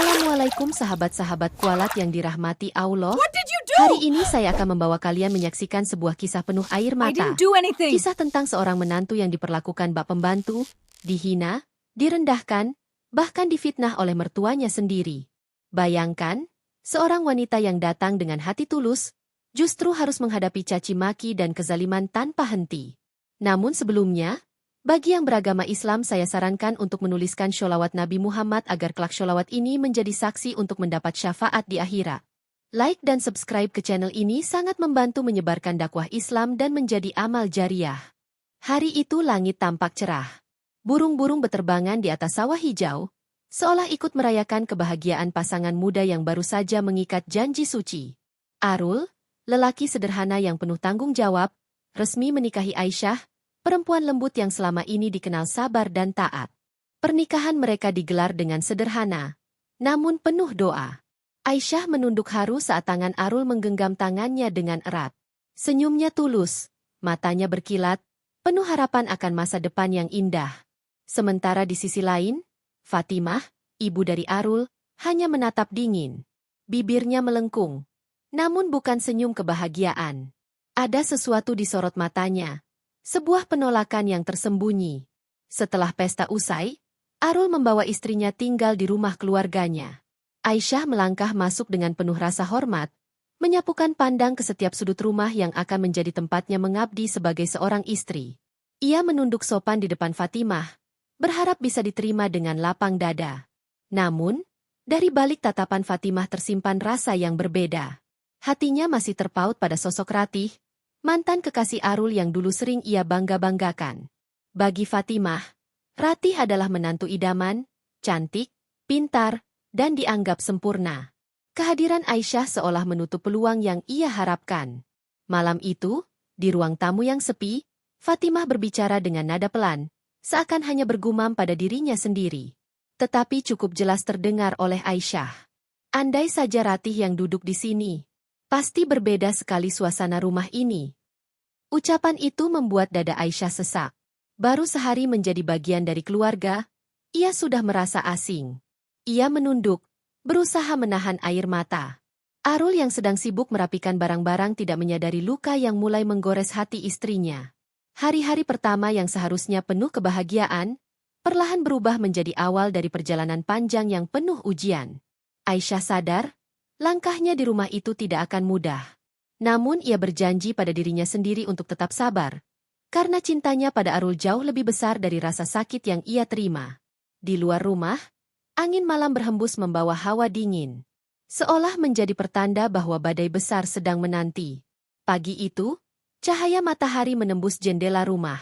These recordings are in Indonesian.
Assalamualaikum sahabat-sahabat kualat yang dirahmati Allah. What did you do? Hari ini saya akan membawa kalian menyaksikan sebuah kisah penuh air I mata. didn't do anything. Kisah tentang seorang menantu yang diperlakukan bak pembantu, dihina, direndahkan, bahkan difitnah oleh mertuanya sendiri. Bayangkan, seorang wanita yang datang dengan hati tulus, justru harus menghadapi caci maki dan kezaliman tanpa henti. Namun sebelumnya, bagi yang beragama Islam saya sarankan untuk menuliskan sholawat Nabi Muhammad agar kelak sholawat ini menjadi saksi untuk mendapat syafaat di akhirat. Like dan subscribe ke channel ini sangat membantu menyebarkan dakwah Islam dan menjadi amal jariah. Hari itu langit tampak cerah. Burung-burung beterbangan di atas sawah hijau, seolah ikut merayakan kebahagiaan pasangan muda yang baru saja mengikat janji suci. Arul, lelaki sederhana yang penuh tanggung jawab, resmi menikahi Aisyah, perempuan lembut yang selama ini dikenal sabar dan taat. Pernikahan mereka digelar dengan sederhana, namun penuh doa. Aisyah menunduk haru saat tangan Arul menggenggam tangannya dengan erat. Senyumnya tulus, matanya berkilat, penuh harapan akan masa depan yang indah. Sementara di sisi lain, Fatimah, ibu dari Arul, hanya menatap dingin. Bibirnya melengkung, namun bukan senyum kebahagiaan. Ada sesuatu di sorot matanya. Sebuah penolakan yang tersembunyi. Setelah pesta usai, Arul membawa istrinya tinggal di rumah keluarganya. Aisyah melangkah masuk dengan penuh rasa hormat, menyapukan pandang ke setiap sudut rumah yang akan menjadi tempatnya mengabdi sebagai seorang istri. Ia menunduk sopan di depan Fatimah, berharap bisa diterima dengan lapang dada. Namun, dari balik tatapan Fatimah tersimpan rasa yang berbeda. Hatinya masih terpaut pada sosok Ratih, mantan kekasih Arul yang dulu sering ia bangga-banggakan. Bagi Fatimah, Ratih adalah menantu idaman, cantik, pintar, dan dianggap sempurna. Kehadiran Aisyah seolah menutup peluang yang ia harapkan. Malam itu, di ruang tamu yang sepi, Fatimah berbicara dengan nada pelan, seakan hanya bergumam pada dirinya sendiri. Tetapi cukup jelas terdengar oleh Aisyah. Andai saja Ratih yang duduk di sini. Pasti berbeda sekali suasana rumah ini. Ucapan itu membuat dada Aisyah sesak. Baru sehari menjadi bagian dari keluarga, ia sudah merasa asing. Ia menunduk, berusaha menahan air mata. Arul yang sedang sibuk merapikan barang-barang tidak menyadari luka yang mulai menggores hati istrinya. Hari-hari pertama yang seharusnya penuh kebahagiaan, perlahan berubah menjadi awal dari perjalanan panjang yang penuh ujian. Aisyah sadar, langkahnya di rumah itu tidak akan mudah. Namun ia berjanji pada dirinya sendiri untuk tetap sabar, karena cintanya pada Arul jauh lebih besar dari rasa sakit yang ia terima. Di luar rumah, angin malam berhembus membawa hawa dingin, seolah menjadi pertanda bahwa badai besar sedang menanti. Pagi itu, cahaya matahari menembus jendela rumah.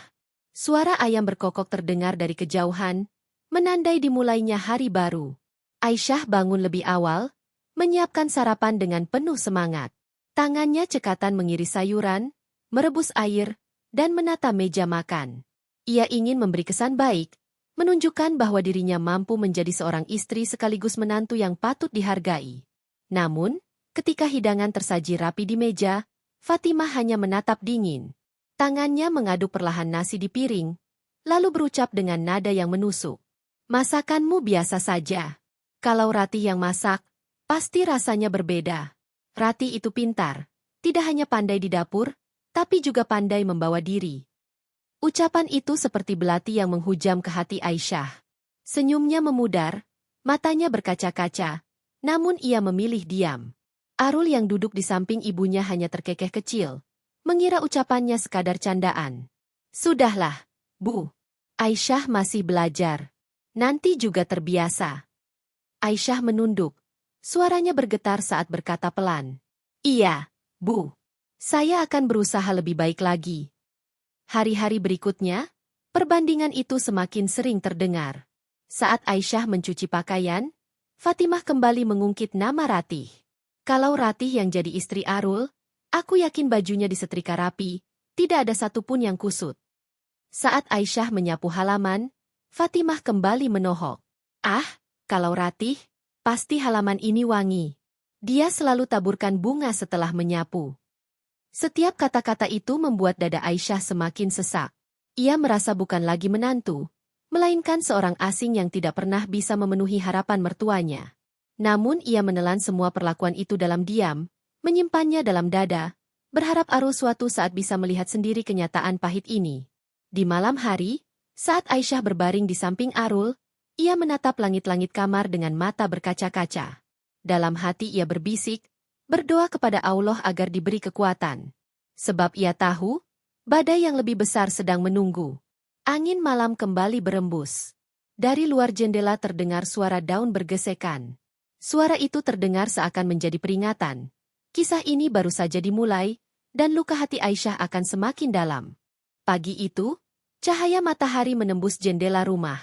Suara ayam berkokok terdengar dari kejauhan, menandai dimulainya hari baru. Aisyah bangun lebih awal, menyiapkan sarapan dengan penuh semangat. Tangannya cekatan mengiris sayuran, merebus air, dan menata meja makan. Ia ingin memberi kesan baik, menunjukkan bahwa dirinya mampu menjadi seorang istri sekaligus menantu yang patut dihargai. Namun, ketika hidangan tersaji rapi di meja, Fatimah hanya menatap dingin. Tangannya mengaduk perlahan nasi di piring, lalu berucap dengan nada yang menusuk. "Masakanmu biasa saja. Kalau Ratih yang masak, pasti rasanya berbeda." Ratih itu pintar, tidak hanya pandai di dapur, tapi juga pandai membawa diri. Ucapan itu seperti belati yang menghujam ke hati Aisyah. Senyumnya memudar, matanya berkaca-kaca, namun ia memilih diam. Arul yang duduk di samping ibunya hanya terkekeh kecil, mengira ucapannya sekadar candaan. "Sudahlah, Bu. Aisyah masih belajar. Nanti juga terbiasa." Aisyah menunduk. Suaranya bergetar saat berkata pelan. "Iya, Bu. Saya akan berusaha lebih baik lagi." Hari-hari berikutnya, perbandingan itu semakin sering terdengar. Saat Aisyah mencuci pakaian, Fatimah kembali mengungkit nama Ratih. "Kalau Ratih yang jadi istri Arul, aku yakin bajunya disetrika rapi, tidak ada satupun yang kusut." Saat Aisyah menyapu halaman, Fatimah kembali menohok. "Ah, kalau Ratih, pasti halaman ini wangi. Dia selalu taburkan bunga setelah menyapu." Setiap kata-kata itu membuat dada Aisyah semakin sesak. Ia merasa bukan lagi menantu, melainkan seorang asing yang tidak pernah bisa memenuhi harapan mertuanya. Namun ia menelan semua perlakuan itu dalam diam, menyimpannya dalam dada, berharap Arul suatu saat bisa melihat sendiri kenyataan pahit ini. Di malam hari, saat Aisyah berbaring di samping Arul, ia menatap langit-langit kamar dengan mata berkaca-kaca. Dalam hati ia berbisik, berdoa kepada Allah agar diberi kekuatan. Sebab ia tahu, badai yang lebih besar sedang menunggu. Angin malam kembali berembus. Dari luar jendela terdengar suara daun bergesekan. Suara itu terdengar seakan menjadi peringatan. Kisah ini baru saja dimulai, dan luka hati Aisyah akan semakin dalam. Pagi itu, cahaya matahari menembus jendela rumah.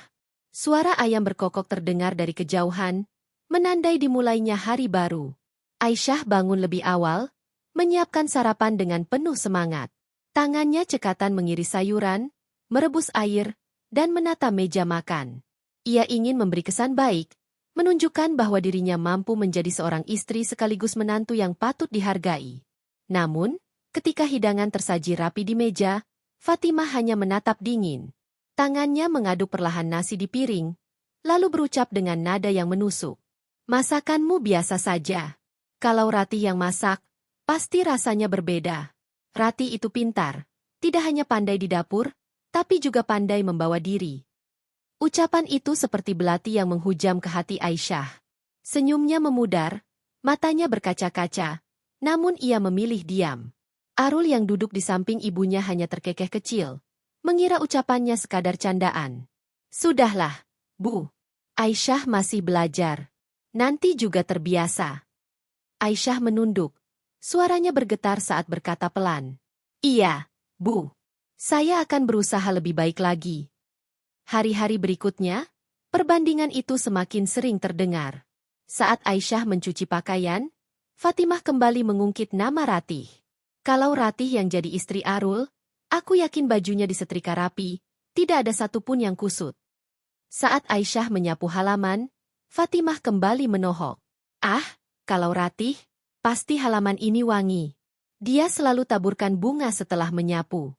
Suara ayam berkokok terdengar dari kejauhan, menandai dimulainya hari baru. Aisyah bangun lebih awal, menyiapkan sarapan dengan penuh semangat. Tangannya cekatan mengiris sayuran, merebus air, dan menata meja makan. Ia ingin memberi kesan baik, menunjukkan bahwa dirinya mampu menjadi seorang istri sekaligus menantu yang patut dihargai. Namun, ketika hidangan tersaji rapi di meja, Fatimah hanya menatap dingin. Tangannya mengaduk perlahan nasi di piring, lalu berucap dengan nada yang menusuk. "Masakanmu biasa saja. Kalau Ratih yang masak, pasti rasanya berbeda." Ratih itu pintar, tidak hanya pandai di dapur, tapi juga pandai membawa diri. Ucapan itu seperti belati yang menghujam ke hati Aisyah. Senyumnya memudar, matanya berkaca-kaca, namun ia memilih diam. Arul yang duduk di samping ibunya hanya terkekeh kecil, mengira ucapannya sekadar candaan. "Sudahlah, Bu. Aisyah masih belajar. Nanti juga terbiasa." Aisyah menunduk. Suaranya bergetar saat berkata pelan. "Iya, Bu. Saya akan berusaha lebih baik lagi." Hari-hari berikutnya, perbandingan itu semakin sering terdengar. Saat Aisyah mencuci pakaian, Fatimah kembali mengungkit nama Ratih. "Kalau Ratih yang jadi istri Arul, aku yakin bajunya disetrika rapi, tidak ada satupun yang kusut." Saat Aisyah menyapu halaman, Fatimah kembali menohok. "Ah, kalau Ratih, pasti halaman ini wangi. Dia selalu taburkan bunga setelah menyapu."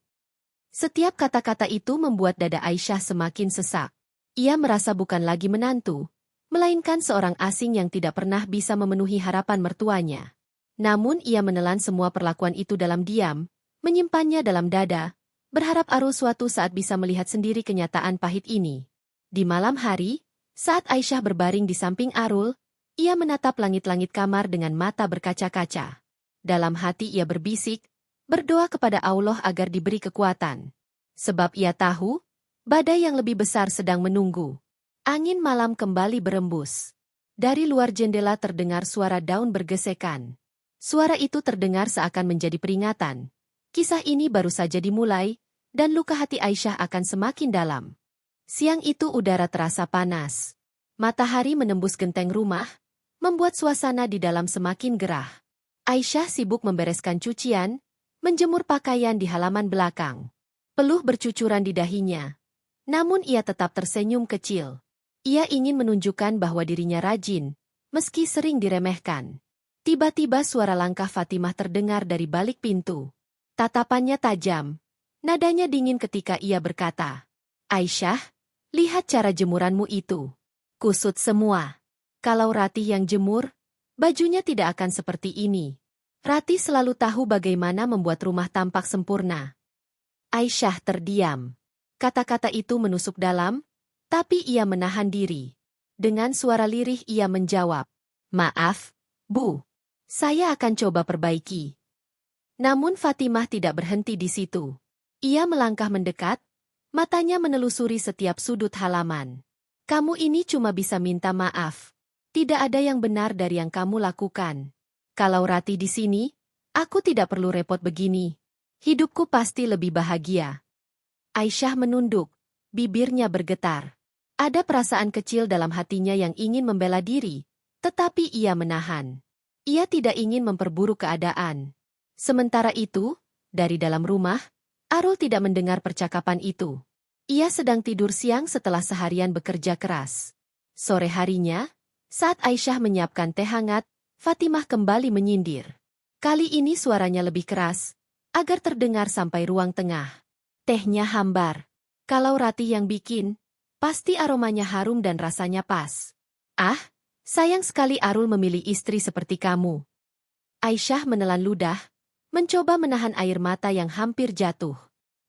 Setiap kata-kata itu membuat dada Aisyah semakin sesak. Ia merasa bukan lagi menantu, melainkan seorang asing yang tidak pernah bisa memenuhi harapan mertuanya. Namun ia menelan semua perlakuan itu dalam diam, menyimpannya dalam dada, berharap Arul suatu saat bisa melihat sendiri kenyataan pahit ini. Di malam hari, saat Aisyah berbaring di samping Arul, ia menatap langit-langit kamar dengan mata berkaca-kaca. Dalam hati ia berbisik, berdoa kepada Allah agar diberi kekuatan. Sebab ia tahu, badai yang lebih besar sedang menunggu. Angin malam kembali berembus. Dari luar jendela terdengar suara daun bergesekan. Suara itu terdengar seakan menjadi peringatan. Kisah ini baru saja dimulai, dan luka hati Aisyah akan semakin dalam. Siang itu udara terasa panas. Matahari menembus genteng rumah, membuat suasana di dalam semakin gerah. Aisyah sibuk membereskan cucian, menjemur pakaian di halaman belakang. Peluh bercucuran di dahinya. Namun ia tetap tersenyum kecil. Ia ingin menunjukkan bahwa dirinya rajin, meski sering diremehkan. Tiba-tiba suara langkah Fatimah terdengar dari balik pintu. Tatapannya tajam. Nadanya dingin ketika ia berkata, "Aisyah, lihat cara jemuranmu itu. Kusut semua. Kalau Ratih yang jemur, bajunya tidak akan seperti ini." Ratih selalu tahu bagaimana membuat rumah tampak sempurna. Aisyah terdiam. Kata-kata itu menusuk dalam, tapi ia menahan diri. Dengan suara lirih ia menjawab, "Maaf, Bu. Saya akan coba perbaiki." Namun Fatimah tidak berhenti di situ. Ia melangkah mendekat, matanya menelusuri setiap sudut halaman. "Kamu ini cuma bisa minta maaf. Tidak ada yang benar dari yang kamu lakukan. Kalau Ratih di sini, aku tidak perlu repot begini. Hidupku pasti lebih bahagia." Aisyah menunduk, bibirnya bergetar. Ada perasaan kecil dalam hatinya yang ingin membela diri, tetapi ia menahan. Ia tidak ingin memperburuk keadaan. Sementara itu, dari dalam rumah, Arul tidak mendengar percakapan itu. Ia sedang tidur siang setelah seharian bekerja keras. Sore harinya, saat Aisyah menyiapkan teh hangat, Fatimah kembali menyindir. Kali ini suaranya lebih keras, agar terdengar sampai ruang tengah. Tehnya hambar. Kalau Ratih yang bikin, pasti aromanya harum dan rasanya pas. "Ah, Sayang sekali Arul memilih istri seperti kamu. Aisyah menelan ludah, mencoba menahan air mata yang hampir jatuh.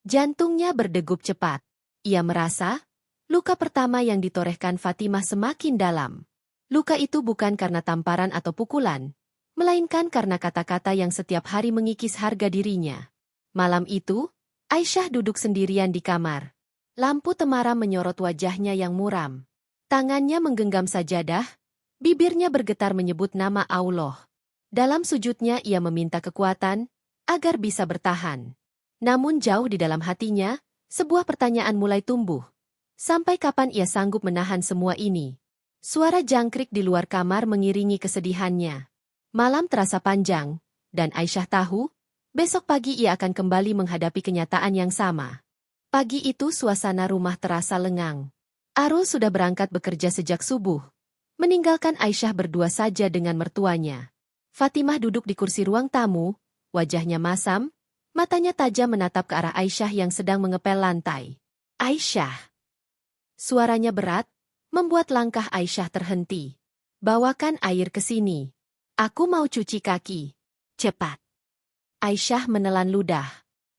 Jantungnya berdegup cepat. Ia merasa, luka pertama yang ditorehkan Fatimah semakin dalam. Luka itu bukan karena tamparan atau pukulan, melainkan karena kata-kata yang setiap hari mengikis harga dirinya. Malam itu, Aisyah duduk sendirian di kamar. Lampu temaram menyorot wajahnya yang muram. Tangannya menggenggam sajadah, bibirnya bergetar menyebut nama Allah. Dalam sujudnya ia meminta kekuatan, agar bisa bertahan. Namun jauh di dalam hatinya, sebuah pertanyaan mulai tumbuh. Sampai kapan ia sanggup menahan semua ini? Suara jangkrik di luar kamar mengiringi kesedihannya. Malam terasa panjang, dan Aisyah tahu, besok pagi ia akan kembali menghadapi kenyataan yang sama. Pagi itu suasana rumah terasa lengang. Arul sudah berangkat bekerja sejak subuh, meninggalkan Aisyah berdua saja dengan mertuanya. Fatimah duduk di kursi ruang tamu, wajahnya masam, matanya tajam menatap ke arah Aisyah yang sedang mengepel lantai. Aisyah. Suaranya berat, membuat langkah Aisyah terhenti. Bawakan air ke sini. Aku mau cuci kaki. Cepat. Aisyah menelan ludah.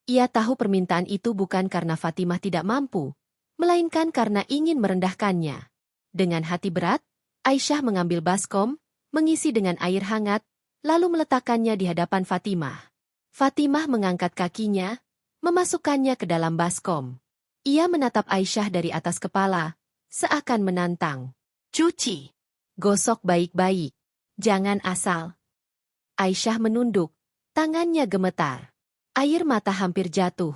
Ia tahu permintaan itu bukan karena Fatimah tidak mampu, melainkan karena ingin merendahkannya. Dengan hati berat, Aisyah mengambil baskom, mengisi dengan air hangat, lalu meletakkannya di hadapan Fatimah. Fatimah mengangkat kakinya, memasukkannya ke dalam baskom. Ia menatap Aisyah dari atas kepala, seakan menantang. Cuci. Gosok baik-baik. Jangan asal. Aisyah menunduk, tangannya gemetar. Air mata hampir jatuh.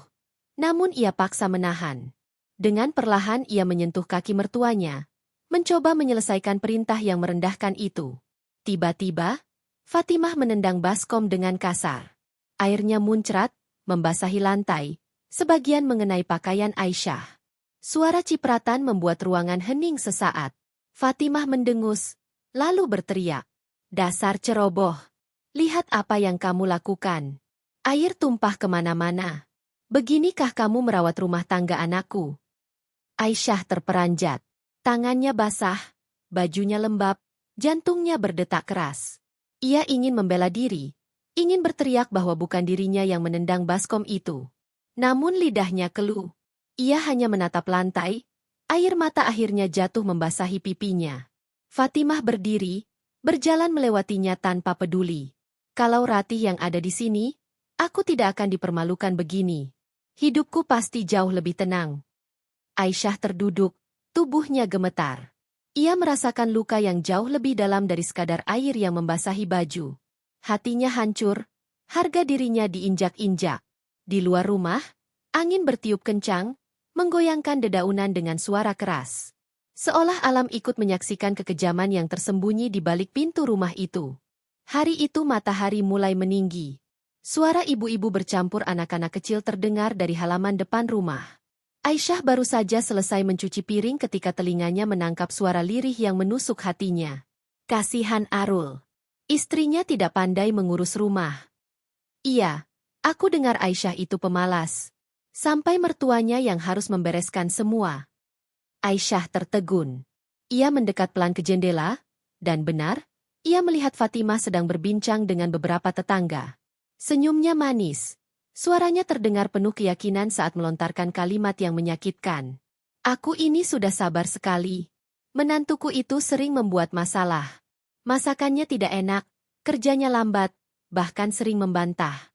Namun ia paksa menahan. Dengan perlahan ia menyentuh kaki mertuanya, mencoba menyelesaikan perintah yang merendahkan itu. Tiba-tiba, Fatimah menendang baskom dengan kasar. Airnya muncrat, membasahi lantai, sebagian mengenai pakaian Aisyah. Suara cipratan membuat ruangan hening sesaat. Fatimah mendengus, lalu berteriak. Dasar ceroboh. Lihat apa yang kamu lakukan. Air tumpah kemana-mana. Beginikah kamu merawat rumah tangga anakku? Aisyah terperanjat. Tangannya basah, bajunya lembab, jantungnya berdetak keras. Ia ingin membela diri, ingin berteriak bahwa bukan dirinya yang menendang baskom itu. Namun lidahnya keluh. Ia hanya menatap lantai, air mata akhirnya jatuh membasahi pipinya. Fatimah berdiri, berjalan melewatinya tanpa peduli. Kalau Ratih yang ada di sini, aku tidak akan dipermalukan begini. Hidupku pasti jauh lebih tenang. Aisyah terduduk, tubuhnya gemetar. Ia merasakan luka yang jauh lebih dalam dari sekadar air yang membasahi baju. Hatinya hancur, harga dirinya diinjak-injak. Di luar rumah, angin bertiup kencang, menggoyangkan dedaunan dengan suara keras. Seolah alam ikut menyaksikan kekejaman yang tersembunyi di balik pintu rumah itu. Hari itu matahari mulai meninggi. Suara ibu-ibu bercampur anak-anak kecil terdengar dari halaman depan rumah. Aisyah baru saja selesai mencuci piring ketika telinganya menangkap suara lirih yang menusuk hatinya. Kasihan Arul. Istrinya tidak pandai mengurus rumah. Iya, aku dengar Aisyah itu pemalas. Sampai mertuanya yang harus membereskan semua. Aisyah tertegun. Ia mendekat pelan ke jendela, dan benar, ia melihat Fatimah sedang berbincang dengan beberapa tetangga. Senyumnya manis. Suaranya terdengar penuh keyakinan saat melontarkan kalimat yang menyakitkan. Aku ini sudah sabar sekali. Menantuku itu sering membuat masalah. Masakannya tidak enak, kerjanya lambat, bahkan sering membantah.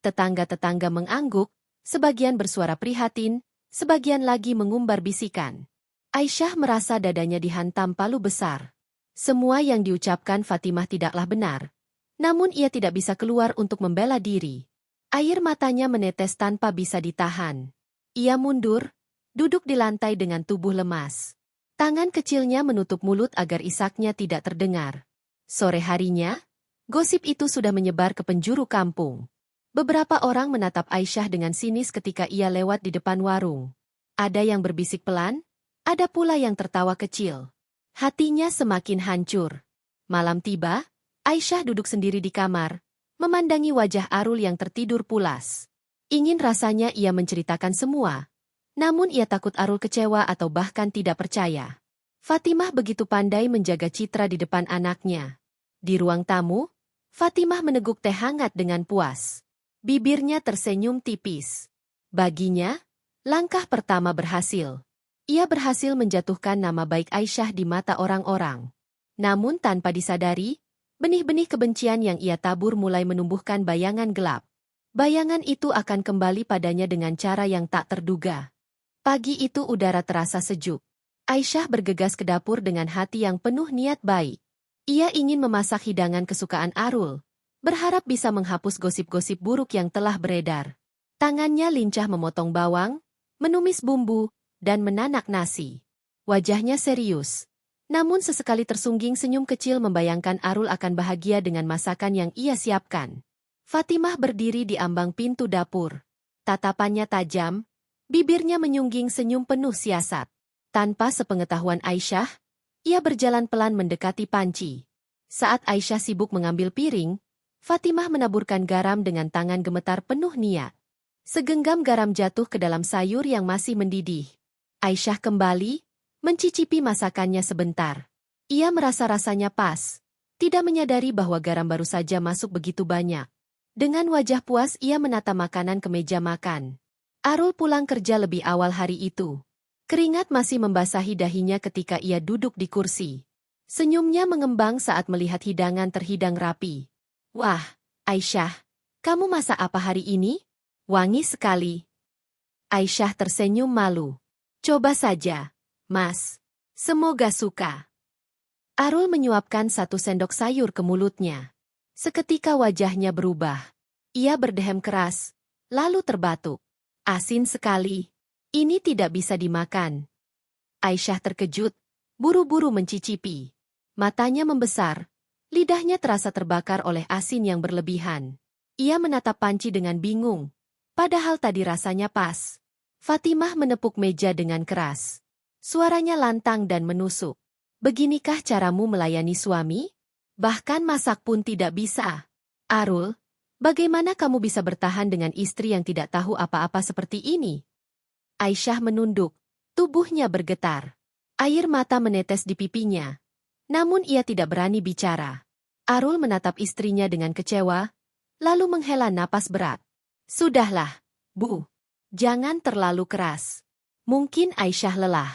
Tetangga-tetangga mengangguk, sebagian bersuara prihatin, sebagian lagi mengumbar bisikan. Aisyah merasa dadanya dihantam palu besar. Semua yang diucapkan Fatimah tidaklah benar. Namun ia tidak bisa keluar untuk membela diri. Air matanya menetes tanpa bisa ditahan. Ia mundur, duduk di lantai dengan tubuh lemas. Tangan kecilnya menutup mulut agar isaknya tidak terdengar. Sore harinya, gosip itu sudah menyebar ke penjuru kampung. Beberapa orang menatap Aisyah dengan sinis ketika ia lewat di depan warung. Ada yang berbisik pelan, ada pula yang tertawa kecil. Hatinya semakin hancur. Malam tiba, Aisyah duduk sendiri di kamar, memandangi wajah Arul yang tertidur pulas. Ingin rasanya ia menceritakan semua, namun ia takut Arul kecewa atau bahkan tidak percaya. Fatimah begitu pandai menjaga citra di depan anaknya. Di ruang tamu, Fatimah meneguk teh hangat dengan puas. Bibirnya tersenyum tipis. Baginya, langkah pertama berhasil. Ia berhasil menjatuhkan nama baik Aisyah di mata orang-orang. Namun tanpa disadari, benih-benih kebencian yang ia tabur mulai menumbuhkan bayangan gelap. Bayangan itu akan kembali padanya dengan cara yang tak terduga. Pagi itu udara terasa sejuk. Aisyah bergegas ke dapur dengan hati yang penuh niat baik. Ia ingin memasak hidangan kesukaan Arul, berharap bisa menghapus gosip-gosip buruk yang telah beredar. Tangannya lincah memotong bawang, menumis bumbu, dan menanak nasi. Wajahnya serius. Namun sesekali tersungging senyum kecil membayangkan Arul akan bahagia dengan masakan yang ia siapkan. Fatimah berdiri di ambang pintu dapur. Tatapannya tajam, bibirnya menyungging senyum penuh siasat. Tanpa sepengetahuan Aisyah, ia berjalan pelan mendekati panci. Saat Aisyah sibuk mengambil piring, Fatimah menaburkan garam dengan tangan gemetar penuh niat. Segenggam garam jatuh ke dalam sayur yang masih mendidih. Aisyah kembali, mencicipi masakannya sebentar. Ia merasa rasanya pas, tidak menyadari bahwa garam baru saja masuk begitu banyak. Dengan wajah puas ia menata makanan ke meja makan. Arul pulang kerja lebih awal hari itu. Keringat masih membasahi dahinya ketika ia duduk di kursi. Senyumnya mengembang saat melihat hidangan terhidang rapi. Wah, Aisyah, kamu masak apa hari ini? Wangi sekali. Aisyah tersenyum malu. Coba saja, Mas. Semoga suka. Arul menyuapkan 1 sendok sayur ke mulutnya. Seketika wajahnya berubah. Ia berdehem keras, lalu terbatuk. Asin sekali. Ini tidak bisa dimakan. Aisyah terkejut, buru-buru mencicipi. Matanya membesar, lidahnya terasa terbakar oleh asin yang berlebihan. Ia menatap panci dengan bingung, padahal tadi rasanya pas. Fatimah menepuk meja dengan keras. Suaranya lantang dan menusuk. Beginikah caramu melayani suami? Bahkan masak pun tidak bisa. Arul, bagaimana kamu bisa bertahan dengan istri yang tidak tahu apa-apa seperti ini? Aisyah menunduk, tubuhnya bergetar. Air mata menetes di pipinya. Namun ia tidak berani bicara. Arul menatap istrinya dengan kecewa, lalu menghela napas berat. Sudahlah, Bu. Jangan terlalu keras. Mungkin Aisyah lelah.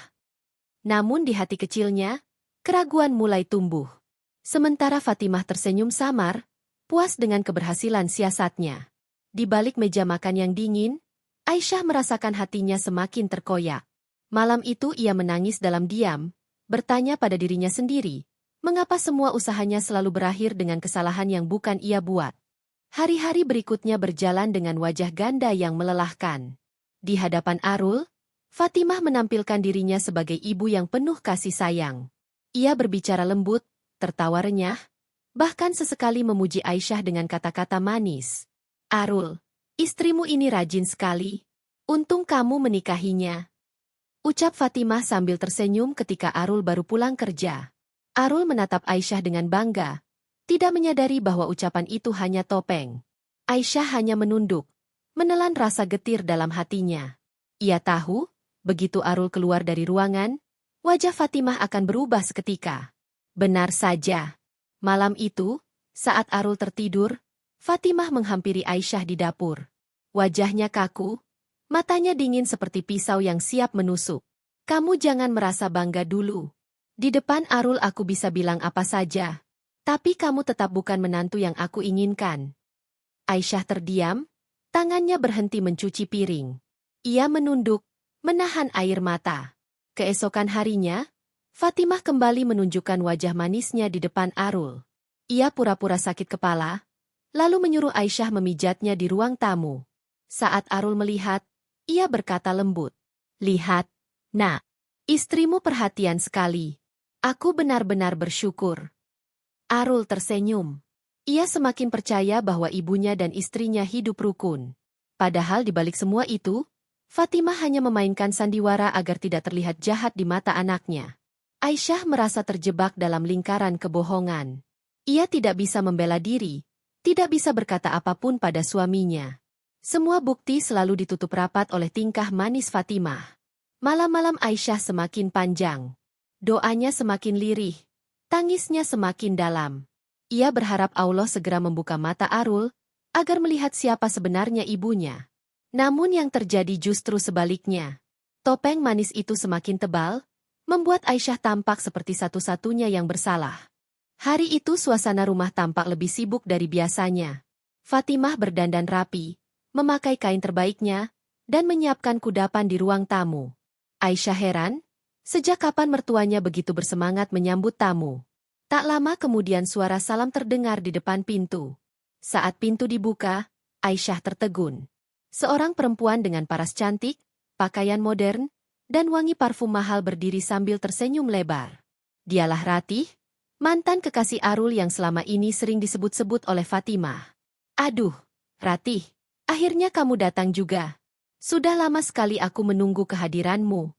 Namun di hati kecilnya, keraguan mulai tumbuh. Sementara Fatimah tersenyum samar, puas dengan keberhasilan siasatnya. Di balik meja makan yang dingin, Aisyah merasakan hatinya semakin terkoyak. Malam itu ia menangis dalam diam, bertanya pada dirinya sendiri, mengapa semua usahanya selalu berakhir dengan kesalahan yang bukan ia buat. Hari-hari berikutnya berjalan dengan wajah ganda yang melelahkan. Di hadapan Arul, Fatimah menampilkan dirinya sebagai ibu yang penuh kasih sayang. Ia berbicara lembut, tertawa renyah, bahkan sesekali memuji Aisyah dengan kata-kata manis. Arul, istrimu ini rajin sekali. Untung kamu menikahinya. Ucap Fatimah sambil tersenyum ketika Arul baru pulang kerja. Arul menatap Aisyah dengan bangga, tidak menyadari bahwa ucapan itu hanya topeng. Aisyah hanya menunduk, menelan rasa getir dalam hatinya. Ia tahu, begitu Arul keluar dari ruangan, wajah Fatimah akan berubah seketika. Benar saja. Malam itu, saat Arul tertidur, Fatimah menghampiri Aisyah di dapur. Wajahnya kaku, matanya dingin seperti pisau yang siap menusuk. Kamu jangan merasa bangga dulu. Di depan Arul aku bisa bilang apa saja. Tapi kamu tetap bukan menantu yang aku inginkan. Aisyah terdiam, tangannya berhenti mencuci piring. Ia menunduk, menahan air mata. Keesokan harinya, Fatimah kembali menunjukkan wajah manisnya di depan Arul. Ia pura-pura sakit kepala, lalu menyuruh Aisyah memijatnya di ruang tamu. Saat Arul melihat, ia berkata lembut, "Lihat, Nak, istrimu perhatian sekali. Aku benar-benar bersyukur." Arul tersenyum. Ia semakin percaya bahwa ibunya dan istrinya hidup rukun. Padahal di balik semua itu, Fatimah hanya memainkan sandiwara agar tidak terlihat jahat di mata anaknya. Aisyah merasa terjebak dalam lingkaran kebohongan. Ia tidak bisa membela diri, tidak bisa berkata apapun pada suaminya. Semua bukti selalu ditutup rapat oleh tingkah manis Fatimah. Malam-malam Aisyah semakin panjang. Doanya semakin lirih, tangisnya semakin dalam. Ia berharap Allah segera membuka mata Arul, agar melihat siapa sebenarnya ibunya. Namun yang terjadi justru sebaliknya. Topeng manis itu semakin tebal, membuat Aisyah tampak seperti satu-satunya yang bersalah. Hari itu suasana rumah tampak lebih sibuk dari biasanya. Fatimah berdandan rapi, memakai kain terbaiknya, dan menyiapkan kudapan di ruang tamu. Aisyah heran, sejak kapan mertuanya begitu bersemangat menyambut tamu. Tak lama kemudian suara salam terdengar di depan pintu. Saat pintu dibuka, Aisyah tertegun. Seorang perempuan dengan paras cantik, pakaian modern, dan wangi parfum mahal berdiri sambil tersenyum lebar. Dialah Ratih, mantan kekasih Arul yang selama ini sering disebut-sebut oleh Fatimah. Aduh, Ratih, akhirnya kamu datang juga. Sudah lama sekali aku menunggu kehadiranmu.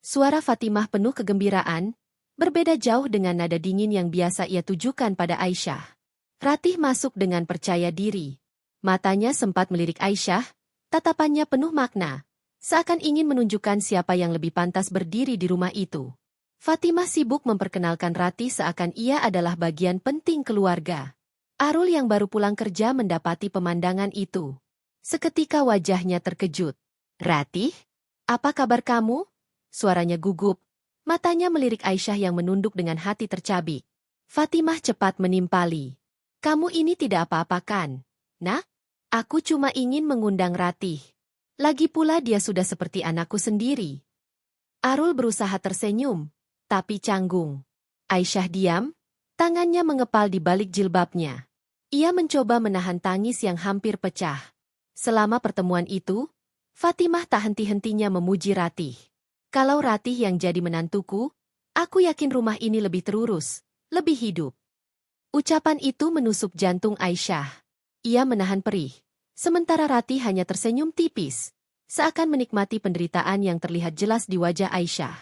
Suara Fatimah penuh kegembiraan, berbeda jauh dengan nada dingin yang biasa ia tujukan pada Aisyah. Ratih masuk dengan percaya diri. Matanya sempat melirik Aisyah, tatapannya penuh makna, seakan ingin menunjukkan siapa yang lebih pantas berdiri di rumah itu. Fatimah sibuk memperkenalkan Ratih seakan ia adalah bagian penting keluarga. Arul yang baru pulang kerja mendapati pemandangan itu. Seketika wajahnya terkejut. Ratih, apa kabar kamu? Suaranya gugup, matanya melirik Aisyah yang menunduk dengan hati tercabik. Fatimah cepat menimpali. Kamu ini tidak apa-apa kan? Nak, aku cuma ingin mengundang Ratih. Lagi pula dia sudah seperti anakku sendiri. Arul berusaha tersenyum, tapi canggung. Aisyah diam, tangannya mengepal di balik jilbabnya. Ia mencoba menahan tangis yang hampir pecah. Selama pertemuan itu, Fatimah tak henti-hentinya memuji Ratih. Kalau Ratih yang jadi menantuku, aku yakin rumah ini lebih terurus, lebih hidup. Ucapan itu menusuk jantung Aisyah. Ia menahan perih, sementara Ratih hanya tersenyum tipis, seakan menikmati penderitaan yang terlihat jelas di wajah Aisyah.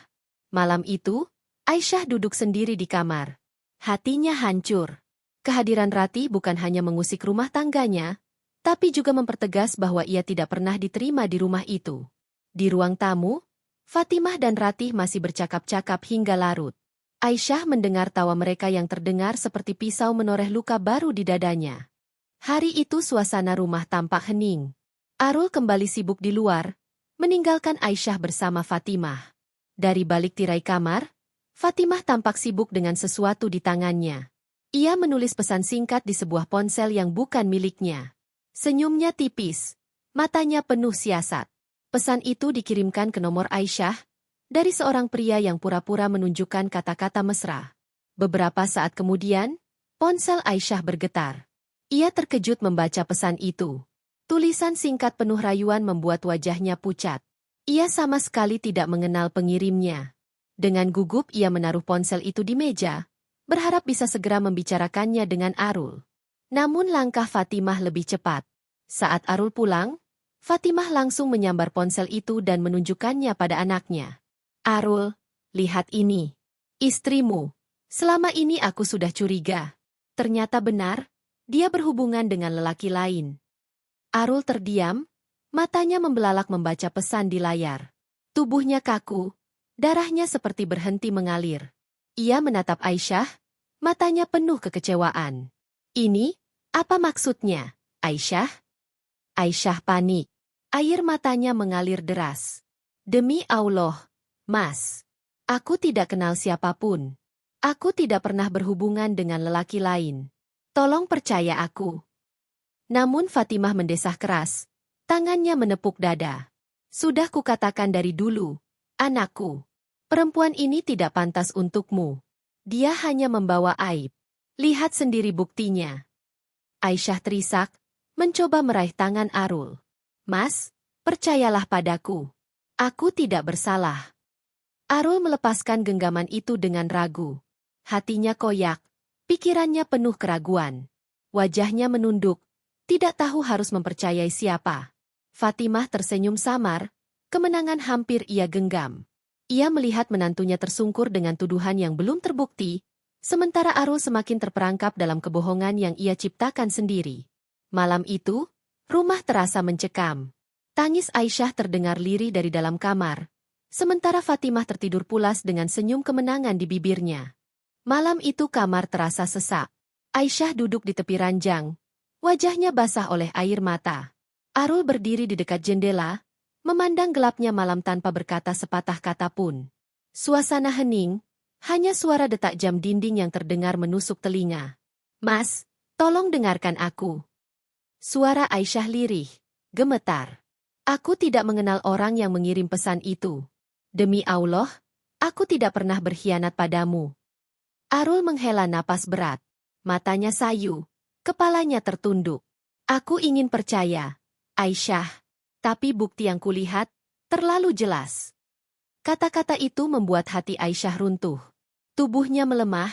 Malam itu, Aisyah duduk sendiri di kamar. Hatinya hancur. Kehadiran Ratih bukan hanya mengusik rumah tangganya, tapi juga mempertegas bahwa ia tidak pernah diterima di rumah itu. Di ruang tamu, Fatimah dan Ratih masih bercakap-cakap hingga larut. Aisyah mendengar tawa mereka yang terdengar seperti pisau menoreh luka baru di dadanya. Hari itu suasana rumah tampak hening. Arul kembali sibuk di luar, meninggalkan Aisyah bersama Fatimah. Dari balik tirai kamar, Fatimah tampak sibuk dengan sesuatu di tangannya. Ia menulis pesan singkat di sebuah ponsel yang bukan miliknya. Senyumnya tipis, matanya penuh siasat. Pesan itu dikirimkan ke nomor Aisyah, dari seorang pria yang pura-pura menunjukkan kata-kata mesra. Beberapa saat kemudian, ponsel Aisyah bergetar. Ia terkejut membaca pesan itu. Tulisan singkat penuh rayuan membuat wajahnya pucat. Ia sama sekali tidak mengenal pengirimnya. Dengan gugup ia menaruh ponsel itu di meja, berharap bisa segera membicarakannya dengan Arul. Namun langkah Fatimah lebih cepat. Saat Arul pulang, Fatimah langsung menyambar ponsel itu dan menunjukkannya pada anaknya. Arul, lihat ini. Istrimu. Selama ini aku sudah curiga. Ternyata benar, dia berhubungan dengan lelaki lain. Arul terdiam, matanya membelalak membaca pesan di layar. Tubuhnya kaku, darahnya seperti berhenti mengalir. Ia menatap Aisyah, matanya penuh kekecewaan. Ini, apa maksudnya, Aisyah? Aisyah panik. Air matanya mengalir deras. Demi Allah, Mas. Aku tidak kenal siapapun. Aku tidak pernah berhubungan dengan lelaki lain. Tolong percaya aku. Namun Fatimah mendesah keras. Tangannya menepuk dada. Sudah kukatakan dari dulu, anakku. Perempuan ini tidak pantas untukmu. Dia hanya membawa aib. Lihat sendiri buktinya. Aisyah terisak, mencoba meraih tangan Arul. Mas, percayalah padaku. Aku tidak bersalah. Arul melepaskan genggaman itu dengan ragu. Hatinya koyak, pikirannya penuh keraguan. Wajahnya menunduk, tidak tahu harus mempercayai siapa. Fatimah tersenyum samar, kemenangan hampir ia genggam. Ia melihat menantunya tersungkur dengan tuduhan yang belum terbukti, sementara Arul semakin terperangkap dalam kebohongan yang ia ciptakan sendiri. Malam itu, rumah terasa mencekam. Tangis Aisyah terdengar lirih dari dalam kamar, Sementara Fatimah tertidur pulas dengan senyum kemenangan di bibirnya. Malam itu kamar terasa sesak. Aisyah duduk di tepi ranjang. Wajahnya basah oleh air mata. Arul berdiri di dekat jendela, memandang gelapnya malam tanpa berkata sepatah kata pun. Suasana hening, hanya suara detak jam dinding yang terdengar menusuk telinga. Mas, tolong dengarkan aku. Suara Aisyah lirih, gemetar. Aku tidak mengenal orang yang mengirim pesan itu. Demi Allah, aku tidak pernah berkhianat padamu. Arul menghela napas berat. Matanya sayu, kepalanya tertunduk. Aku ingin percaya, Aisyah. Tapi bukti yang kulihat, terlalu jelas. Kata-kata itu membuat hati Aisyah runtuh. Tubuhnya melemah,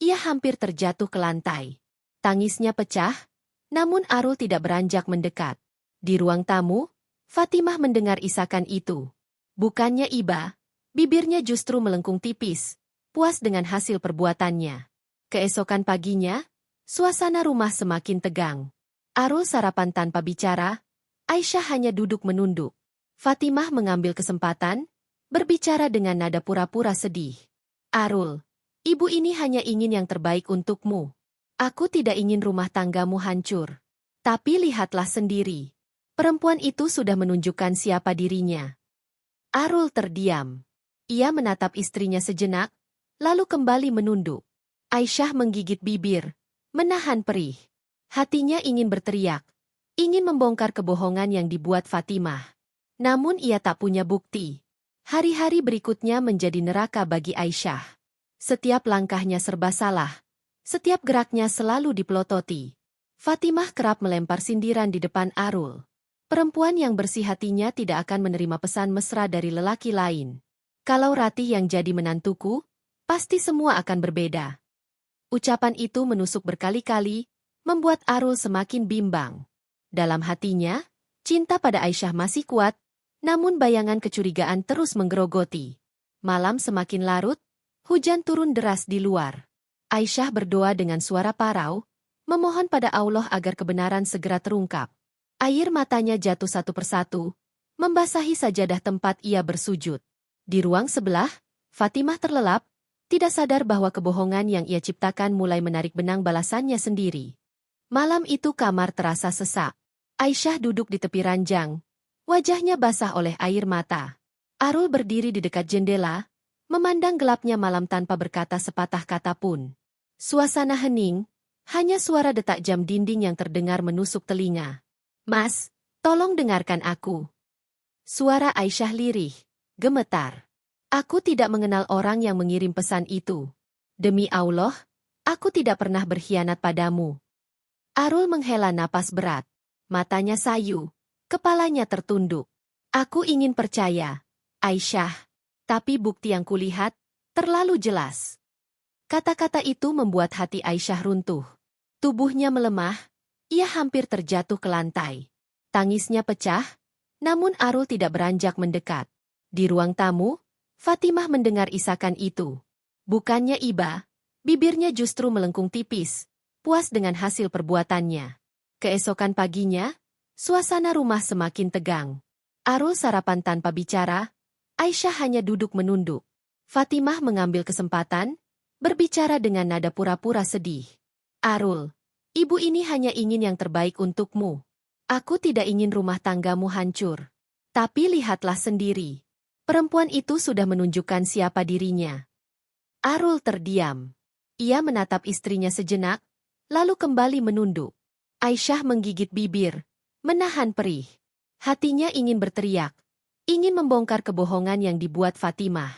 ia hampir terjatuh ke lantai. Tangisnya pecah, namun Arul tidak beranjak mendekat. Di ruang tamu, Fatimah mendengar isakan itu. Bukannya iba, bibirnya justru melengkung tipis, puas dengan hasil perbuatannya. Keesokan paginya, suasana rumah semakin tegang. Arul sarapan tanpa bicara, Aisyah hanya duduk menunduk. Fatimah mengambil kesempatan, berbicara dengan nada pura-pura sedih. Arul, ibu ini hanya ingin yang terbaik untukmu. Aku tidak ingin rumah tanggamu hancur. Tapi lihatlah sendiri. Perempuan itu sudah menunjukkan siapa dirinya. Arul terdiam. Ia menatap istrinya sejenak, lalu kembali menunduk. Aisyah menggigit bibir, menahan perih. Hatinya ingin berteriak, ingin membongkar kebohongan yang dibuat Fatimah. Namun ia tak punya bukti. Hari-hari berikutnya menjadi neraka bagi Aisyah. Setiap langkahnya serba salah. Setiap geraknya selalu dipelototi. Fatimah kerap melempar sindiran di depan Arul. Perempuan yang bersih hatinya tidak akan menerima pesan mesra dari lelaki lain. Kalau Ratih yang jadi menantuku, pasti semua akan berbeda. Ucapan itu menusuk berkali-kali, membuat Arul semakin bimbang. Dalam hatinya, cinta pada Aisyah masih kuat, namun bayangan kecurigaan terus menggerogoti. Malam semakin larut, hujan turun deras di luar. Aisyah berdoa dengan suara parau, memohon pada Allah agar kebenaran segera terungkap. Air matanya jatuh satu persatu, membasahi sajadah tempat ia bersujud. Di ruang sebelah, Fatimah terlelap, tidak sadar bahwa kebohongan yang ia ciptakan mulai menarik benang balasannya sendiri. Malam itu kamar terasa sesak. Aisyah duduk di tepi ranjang, wajahnya basah oleh air mata. Arul berdiri di dekat jendela, memandang gelapnya malam tanpa berkata sepatah kata pun. Suasana hening, hanya suara detak jam dinding yang terdengar menusuk telinga. Mas, tolong dengarkan aku. Suara Aisyah lirih, gemetar. Aku tidak mengenal orang yang mengirim pesan itu. Demi Allah, aku tidak pernah berkhianat padamu. Arul menghela napas berat. Matanya sayu, kepalanya tertunduk. Aku ingin percaya, Aisyah. Tapi bukti yang kulihat, terlalu jelas. Kata-kata itu membuat hati Aisyah runtuh. Tubuhnya melemah, ia hampir terjatuh ke lantai. Tangisnya pecah, namun Arul tidak beranjak mendekat. Di ruang tamu, Fatimah mendengar isakan itu. Bukannya iba, bibirnya justru melengkung tipis, puas dengan hasil perbuatannya. Keesokan paginya, suasana rumah semakin tegang. Arul sarapan tanpa bicara, Aisyah hanya duduk menunduk. Fatimah mengambil kesempatan, berbicara dengan nada pura-pura sedih. Arul, ibu ini hanya ingin yang terbaik untukmu. Aku tidak ingin rumah tanggamu hancur. Tapi lihatlah sendiri. Perempuan itu sudah menunjukkan siapa dirinya. Arul terdiam. Ia menatap istrinya sejenak, lalu kembali menunduk. Aisyah menggigit bibir, menahan perih. Hatinya ingin berteriak, ingin membongkar kebohongan yang dibuat Fatimah.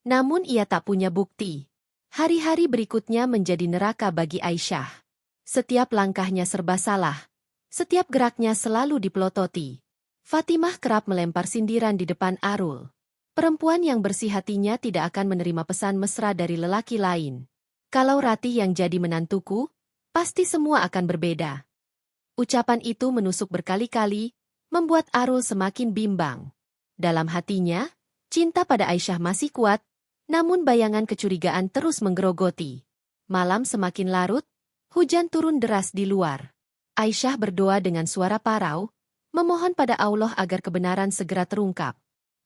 Namun ia tak punya bukti. Hari-hari berikutnya menjadi neraka bagi Aisyah. Setiap langkahnya serba salah. Setiap geraknya selalu dipelototi. Fatimah kerap melempar sindiran di depan Arul. Perempuan yang bersih hatinya tidak akan menerima pesan mesra dari lelaki lain. Kalau Ratih yang jadi menantuku, pasti semua akan berbeda. Ucapan itu menusuk berkali-kali, membuat Arul semakin bimbang. Dalam hatinya, cinta pada Aisyah masih kuat, namun bayangan kecurigaan terus menggerogoti. Malam semakin larut, hujan turun deras di luar. Aisyah berdoa dengan suara parau, memohon pada Allah agar kebenaran segera terungkap.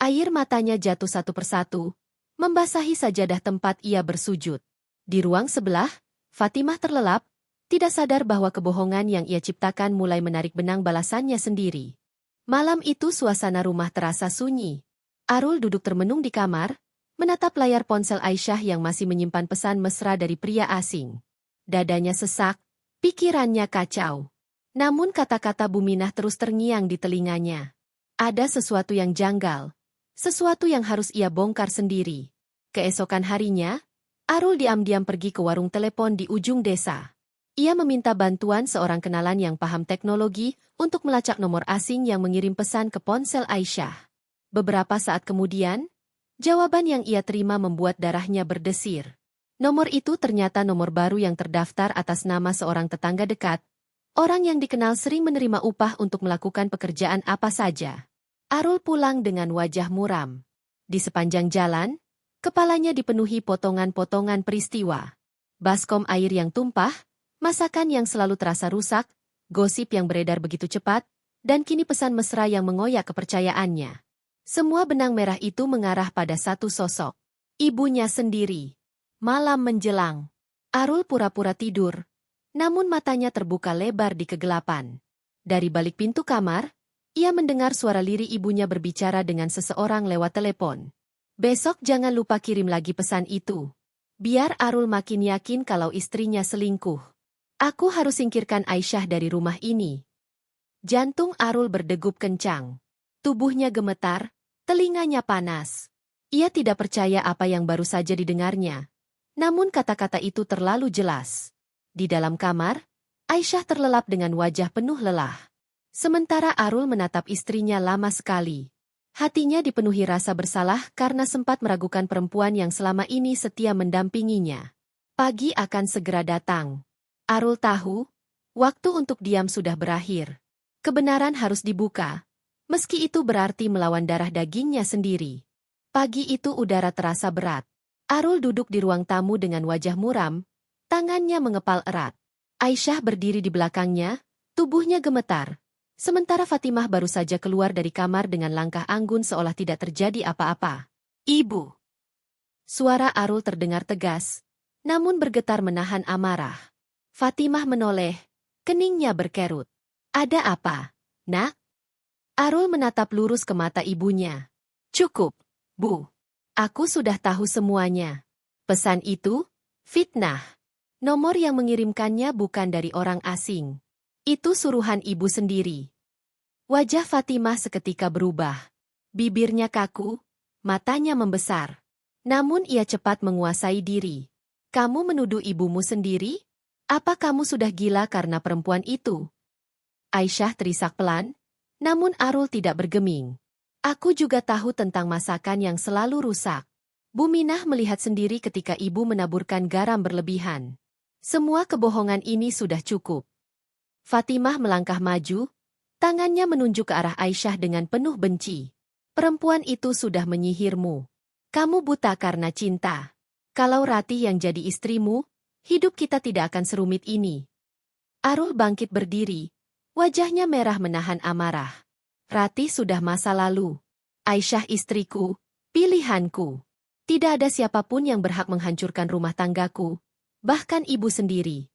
Air matanya jatuh satu persatu, membasahi sajadah tempat ia bersujud. Di ruang sebelah, Fatimah terlelap, tidak sadar bahwa kebohongan yang ia ciptakan mulai menarik benang balasannya sendiri. Malam itu suasana rumah terasa sunyi. Arul duduk termenung di kamar, menatap layar ponsel Aisyah yang masih menyimpan pesan mesra dari pria asing. Dadanya sesak, pikirannya kacau. Namun kata-kata Buminah terus terngiang di telinganya. Ada sesuatu yang janggal, sesuatu yang harus ia bongkar sendiri. Keesokan harinya, Arul diam-diam pergi ke warung telepon di ujung desa. Ia meminta bantuan seorang kenalan yang paham teknologi untuk melacak nomor asing yang mengirim pesan ke ponsel Aisyah. Beberapa saat kemudian, jawaban yang ia terima membuat darahnya berdesir. Nomor itu ternyata nomor baru yang terdaftar atas nama seorang tetangga dekat, orang yang dikenal sering menerima upah untuk melakukan pekerjaan apa saja. Arul pulang dengan wajah muram. Di sepanjang jalan, kepalanya dipenuhi potongan-potongan peristiwa. Baskom air yang tumpah, masakan yang selalu terasa rusak, gosip yang beredar begitu cepat, dan kini pesan mesra yang mengoyak kepercayaannya. Semua benang merah itu mengarah pada satu sosok. Ibunya sendiri. Malam menjelang. Arul pura-pura tidur, namun matanya terbuka lebar di kegelapan. Dari balik pintu kamar, ia mendengar suara lirih ibunya berbicara dengan seseorang lewat telepon. Besok jangan lupa kirim lagi pesan itu. Biar Arul makin yakin kalau istrinya selingkuh. Aku harus singkirkan Aisyah dari rumah ini. Jantung Arul berdegup kencang. Tubuhnya gemetar, telinganya panas. Ia tidak percaya apa yang baru saja didengarnya. Namun kata-kata itu terlalu jelas. Di dalam kamar, Aisyah terlelap dengan wajah penuh lelah. Sementara Arul menatap istrinya lama sekali. Hatinya dipenuhi rasa bersalah karena sempat meragukan perempuan yang selama ini setia mendampinginya. Pagi akan segera datang. Arul tahu, waktu untuk diam sudah berakhir. Kebenaran harus dibuka, meski itu berarti melawan darah dagingnya sendiri. Pagi itu udara terasa berat. Arul duduk di ruang tamu dengan wajah muram, tangannya mengepal erat. Aisyah berdiri di belakangnya, tubuhnya gemetar. Sementara Fatimah baru saja keluar dari kamar dengan langkah anggun seolah tidak terjadi apa-apa. Ibu. Suara Arul terdengar tegas, namun bergetar menahan amarah. Fatimah menoleh, keningnya berkerut. Ada apa, nak? Arul menatap lurus ke mata ibunya. Cukup, Bu. Aku sudah tahu semuanya. Pesan itu, fitnah. Nomor yang mengirimkannya bukan dari orang asing. Itu suruhan ibu sendiri. Wajah Fatimah seketika berubah. Bibirnya kaku, matanya membesar. Namun ia cepat menguasai diri. Kamu menuduh ibumu sendiri? Apa kamu sudah gila karena perempuan itu? Aisyah terisak pelan, namun Arul tidak bergeming. Aku juga tahu tentang masakan yang selalu rusak. Buminah melihat sendiri ketika ibu menaburkan garam berlebihan. Semua kebohongan ini sudah cukup. Fatimah melangkah maju, tangannya menunjuk ke arah Aisyah dengan penuh benci. Perempuan itu sudah menyihirmu. Kamu buta karena cinta. Kalau Ratih yang jadi istrimu, hidup kita tidak akan serumit ini. Arul bangkit berdiri, wajahnya merah menahan amarah. Ratih sudah masa lalu. Aisyah istriku, pilihanku. Tidak ada siapapun yang berhak menghancurkan rumah tanggaku, bahkan ibu sendiri.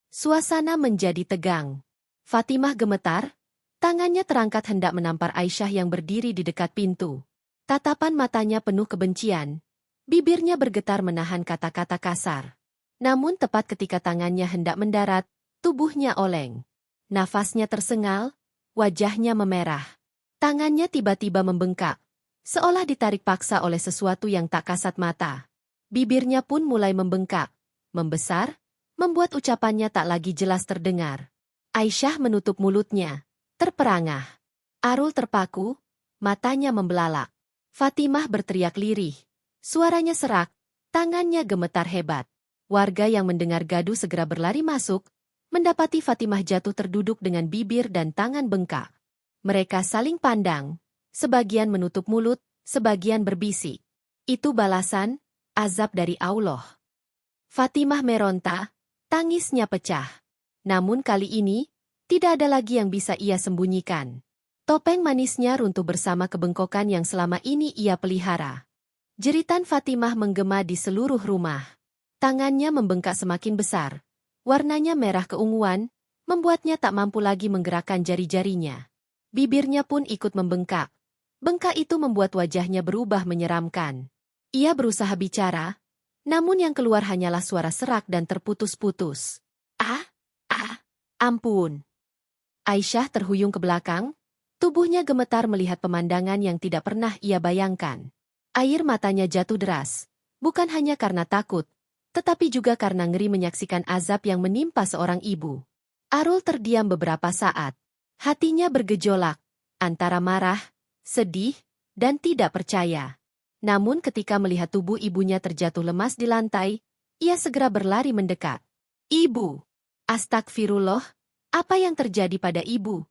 Suasana menjadi tegang. Fatimah gemetar, tangannya terangkat hendak menampar Aisyah yang berdiri di dekat pintu. Tatapan matanya penuh kebencian, bibirnya bergetar menahan kata-kata kasar. Namun tepat ketika tangannya hendak mendarat, tubuhnya oleng. Nafasnya tersengal, wajahnya memerah. Tangannya tiba-tiba membengkak, seolah ditarik paksa oleh sesuatu yang tak kasat mata. Bibirnya pun mulai membengkak, membesar, membuat ucapannya tak lagi jelas terdengar. Aisyah menutup mulutnya, terperangah. Arul terpaku, matanya membelalak. Fatimah berteriak lirih. Suaranya serak, tangannya gemetar hebat. Warga yang mendengar gaduh segera berlari masuk, mendapati Fatimah jatuh terduduk dengan bibir dan tangan bengkak. Mereka saling pandang, sebagian menutup mulut, sebagian berbisik. Itu balasan, azab dari Allah. Fatimah meronta, tangisnya pecah. Namun kali ini, tidak ada lagi yang bisa ia sembunyikan. Topeng manisnya runtuh bersama kebengkokan yang selama ini ia pelihara. Jeritan Fatimah menggema di seluruh rumah. Tangannya membengkak semakin besar. Warnanya merah keunguan, membuatnya tak mampu lagi menggerakkan jari-jarinya. Bibirnya pun ikut membengkak. Bengkak itu membuat wajahnya berubah menyeramkan. Ia berusaha bicara, namun yang keluar hanyalah suara serak dan terputus-putus. Ampun. Aisyah terhuyung ke belakang, tubuhnya gemetar melihat pemandangan yang tidak pernah ia bayangkan. Air matanya jatuh deras, bukan hanya karena takut, tetapi juga karena ngeri menyaksikan azab yang menimpa seorang ibu. Arul terdiam beberapa saat. Hatinya bergejolak, antara marah, sedih, dan tidak percaya. Namun ketika melihat tubuh ibunya terjatuh lemas di lantai, ia segera berlari mendekat. Ibu! Astagfirullah, apa yang terjadi pada ibu?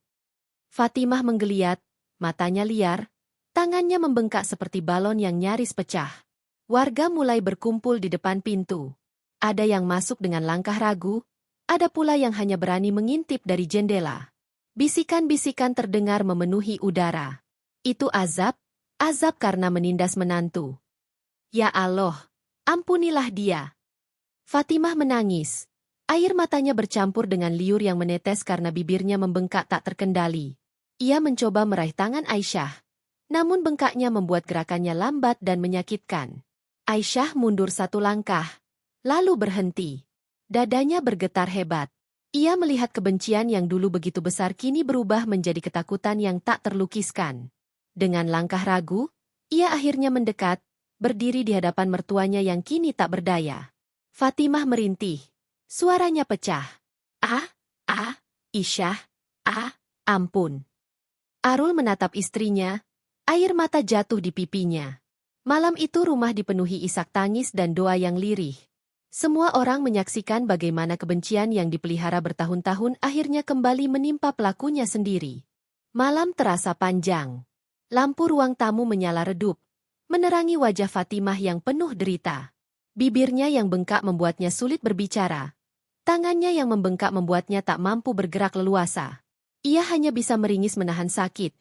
Fatimah menggeliat, matanya liar, tangannya membengkak seperti balon yang nyaris pecah. Warga mulai berkumpul di depan pintu. Ada yang masuk dengan langkah ragu, ada pula yang hanya berani mengintip dari jendela. Bisikan-bisikan terdengar memenuhi udara. Itu azab karena menindas menantu. Ya Allah, ampunilah dia. Fatimah menangis. Air matanya bercampur dengan liur yang menetes karena bibirnya membengkak tak terkendali. Ia mencoba meraih tangan Aisyah, namun bengkaknya membuat gerakannya lambat dan menyakitkan. Aisyah mundur satu langkah, lalu berhenti. Dadanya bergetar hebat. Ia melihat kebencian yang dulu begitu besar kini berubah menjadi ketakutan yang tak terlukiskan. Dengan langkah ragu, ia akhirnya mendekat, berdiri di hadapan mertuanya yang kini tak berdaya. Fatimah merintih. Suaranya pecah. Isyah, ampun. Arul menatap istrinya, air mata jatuh di pipinya. Malam itu rumah dipenuhi isak tangis dan doa yang lirih. Semua orang menyaksikan bagaimana kebencian yang dipelihara bertahun-tahun akhirnya kembali menimpa pelakunya sendiri. Malam terasa panjang. Lampu ruang tamu menyala redup, menerangi wajah Fatimah yang penuh derita. Bibirnya yang bengkak membuatnya sulit berbicara. Tangannya yang membengkak membuatnya tak mampu bergerak leluasa. Ia hanya bisa meringis menahan sakit.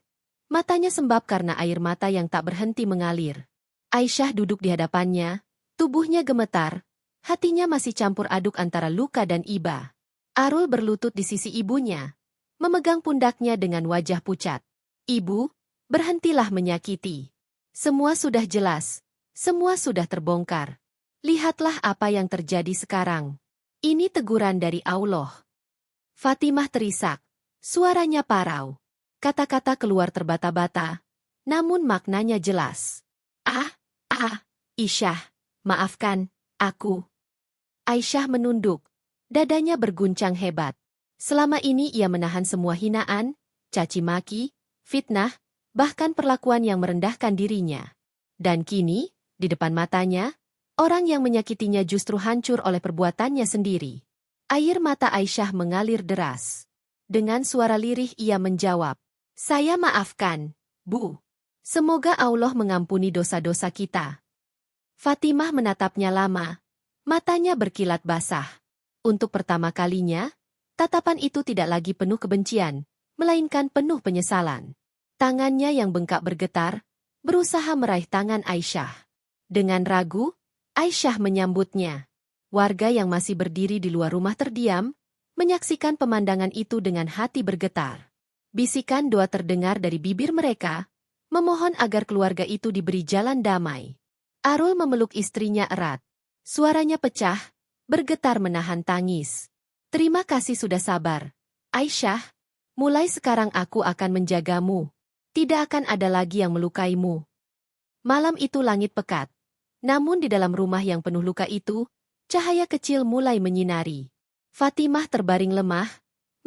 Matanya sembab karena air mata yang tak berhenti mengalir. Aisyah duduk di hadapannya, tubuhnya gemetar, hatinya masih campur aduk antara luka dan iba. Arul berlutut di sisi ibunya, memegang pundaknya dengan wajah pucat. Ibu, berhentilah menyakiti. Semua sudah jelas, semua sudah terbongkar. Lihatlah apa yang terjadi sekarang. Ini teguran dari Allah. Fatimah terisak, suaranya parau. Kata-kata keluar terbata-bata, namun maknanya jelas. Isyah, maafkan, aku. Aisyah menunduk, dadanya berguncang hebat. Selama ini ia menahan semua hinaan, caci maki, fitnah, bahkan perlakuan yang merendahkan dirinya. Dan kini, di depan matanya, orang yang menyakitinya justru hancur oleh perbuatannya sendiri. Air mata Aisyah mengalir deras. Dengan suara lirih ia menjawab, "Saya maafkan, Bu. Semoga Allah mengampuni dosa-dosa kita." Fatimah menatapnya lama, matanya berkilat basah. Untuk pertama kalinya, tatapan itu tidak lagi penuh kebencian, melainkan penuh penyesalan. Tangannya yang bengkak bergetar, berusaha meraih tangan Aisyah. Dengan ragu, Aisyah menyambutnya. Warga yang masih berdiri di luar rumah terdiam, menyaksikan pemandangan itu dengan hati bergetar. Bisikan doa terdengar dari bibir mereka, memohon agar keluarga itu diberi jalan damai. Arul memeluk istrinya erat. Suaranya pecah, bergetar menahan tangis. "Terima kasih sudah sabar. Aisyah, mulai sekarang aku akan menjagamu. Tidak akan ada lagi yang melukaimu." Malam itu langit pekat. Namun di dalam rumah yang penuh luka itu, cahaya kecil mulai menyinari. Fatimah terbaring lemah,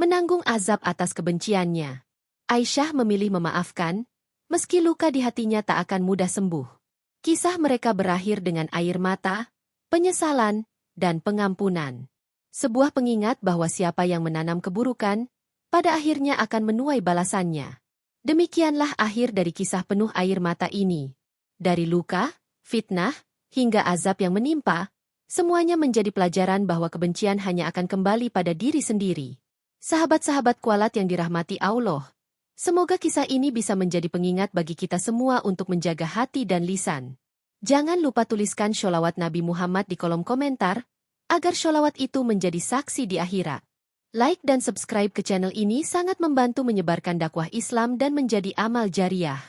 menanggung azab atas kebenciannya. Aisyah memilih memaafkan, meski luka di hatinya tak akan mudah sembuh. Kisah mereka berakhir dengan air mata, penyesalan, dan pengampunan. Sebuah pengingat bahwa siapa yang menanam keburukan, pada akhirnya akan menuai balasannya. Demikianlah akhir dari kisah penuh air mata ini. Dari luka, fitnah, hingga azab yang menimpa, semuanya menjadi pelajaran bahwa kebencian hanya akan kembali pada diri sendiri. Sahabat-sahabat kualat yang dirahmati Allah, Semoga kisah ini bisa menjadi pengingat bagi kita semua untuk menjaga hati dan lisan. Jangan lupa tuliskan sholawat Nabi Muhammad di kolom komentar, agar sholawat itu menjadi saksi di akhirat. Like dan subscribe ke channel ini sangat membantu menyebarkan dakwah Islam dan menjadi amal jariah.